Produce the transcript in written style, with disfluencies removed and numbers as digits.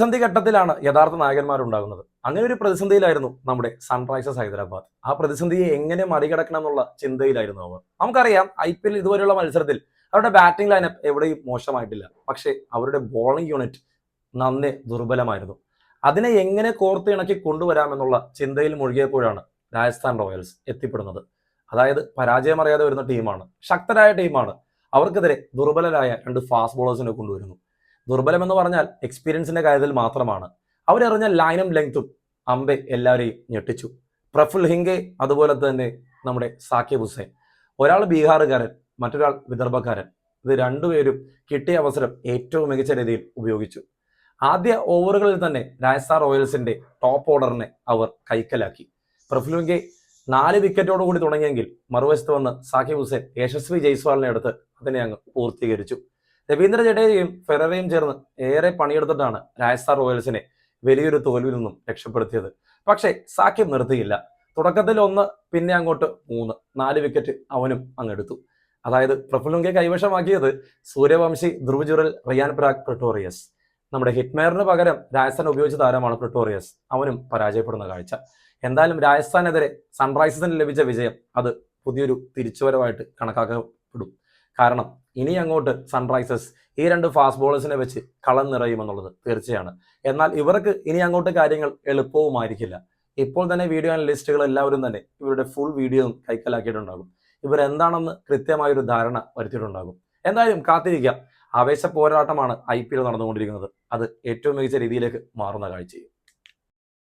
പ്രതിസന്ധി ഘട്ടത്തിലാണ് യഥാർത്ഥ നായകന്മാരുണ്ടാകുന്നത്. അങ്ങനെ ഒരു പ്രതിസന്ധിയിലായിരുന്നു നമ്മുടെ സൺറൈസേഴ്സ് ഹൈദരാബാദ്. ആ പ്രതിസന്ധിയെ എങ്ങനെ മറികടക്കണം എന്നുള്ള ചിന്തയിലായിരുന്നു അവർ. നമുക്കറിയാം IPL ഇതുവരെയുള്ള മത്സരത്തിൽ അവരുടെ ബാറ്റിംഗ് ലൈനപ്പ് എവിടെയും മോശമായിട്ടില്ല. പക്ഷേ അവരുടെ ബോളിംഗ് യൂണിറ്റ് നന്നേ ദുർബലമായിരുന്നു. അതിനെ എങ്ങനെ കോർത്തിണക്കി കൊണ്ടുവരാമെന്നുള്ള ചിന്തയിൽ മുഴുകിയപ്പോഴാണ് രാജസ്ഥാൻ റോയൽസ് എത്തിപ്പെടുന്നത്. അതായത് പരാജയമറിയാതെ വരുന്ന ടീമാണ്, ശക്തരായ ടീമാണ്. അവർക്കെതിരെ ദുർബലരായ 2 ഫാസ്റ്റ് ബോളേഴ്സിനെ കൊണ്ടുവരുന്നു. ദുർബലം എന്ന് പറഞ്ഞാൽ എക്സ്പീരിയൻസിന്റെ കാര്യത്തിൽ മാത്രമാണ്. അവരെറിഞ്ഞ ലൈനും ലെങ്തും അമ്പെ എല്ലാവരെയും ഞെട്ടിച്ചു. പ്രഫുൽ ഹിംഗെ, അതുപോലെ തന്നെ നമ്മുടെ സാക്കിബ് ഹുസൈൻ. ഒരാൾ ബീഹാറുകാരൻ, മറ്റൊരാൾ വിദർഭക്കാരൻ. ഇത് രണ്ടുപേരും കിട്ടിയ അവസരം ഏറ്റവും മികച്ച രീതിയിൽ ഉപയോഗിച്ചു. ആദ്യ ഓവറുകളിൽ തന്നെ രാജസ്ഥാൻ റോയൽസിന്റെ ടോപ്പ് ഓർഡറിനെ അവർ കൈക്കലാക്കി. പ്രഫുൽ ഹിംഗെ 4 വിക്കറ്റോടുകൂടി തുടങ്ങിയെങ്കിൽ മറുവശത്ത് വന്ന് സാക്കിബ് ഹുസൈൻ യശസ്വി ജയ്സ്വാളിനെ എടുത്ത് അതിനെ അങ്ങ് പൂർത്തീകരിച്ചു. രവീന്ദ്ര ജഡേജയും ഫെററയും ചേർന്ന് ഏറെ പണിയെടുത്തിട്ടാണ് രാജസ്ഥാൻ റോയൽസിനെ വലിയൊരു തോൽവിയിൽ നിന്നും രക്ഷപ്പെടുത്തിയത്. പക്ഷേ സാക്കിബ് നിർത്തിയില്ല. തുടക്കത്തിൽ 1, പിന്നെ അങ്ങോട്ട് 3, 4 വിക്കറ്റ് അവനും അങ്ങെടുത്തു. അതായത് പ്രഫുൽ ഹിംഗെ കൈവശമാക്കിയത് സൂര്യവംശി, ധ്രുവ് ജുറൽ, റിയാൻ പരാഗ്, പ്രിട്ടോറിയസ്. നമ്മുടെ ഹിറ്റ്മെയറിന് പകരം രാജസ്ഥാൻ ഉപയോഗിച്ച താരമാണ് പ്രിട്ടോറിയസ്. അവനും പരാജയപ്പെടുന്ന കാഴ്ച. എന്തായാലും രാജസ്ഥാനെതിരെ സൺറൈസേഴ്സിന് ലഭിച്ച വിജയം അത് പുതിയൊരു തിരിച്ചുവരവായിട്ട് കണക്കാക്കപ്പെടും. കാരണം ഇനി അങ്ങോട്ട് സൺറൈസേഴ്സ് ഈ 2 ഫാസ്റ്റ് ബോളേഴ്സിനെ വെച്ച് കളം നിറയുമെന്നുള്ളത് തീർച്ചയാണ്. എന്നാൽ ഇവർക്ക് ഇനി അങ്ങോട്ട് കാര്യങ്ങൾ എളുപ്പവുമായിരിക്കില്ല. ഇപ്പോൾ തന്നെ വീഡിയോ അനലിസ്റ്റുകൾ എല്ലാവരും തന്നെ ഇവരുടെ ഫുൾ വീഡിയോ കൈക്കലാക്കിയിട്ടുണ്ടാകും. ഇവരെന്താണെന്ന് കൃത്യമായൊരു ധാരണ വരുത്തിയിട്ടുണ്ടാകും. എന്തായാലും കാത്തിരിക്കാം. ആവേശ പോരാട്ടമാണ് IPL നടന്നുകൊണ്ടിരിക്കുന്നത്. അത് ഏറ്റവും മികച്ച രീതിയിലേക്ക് മാറുന്ന കാഴ്ചയും.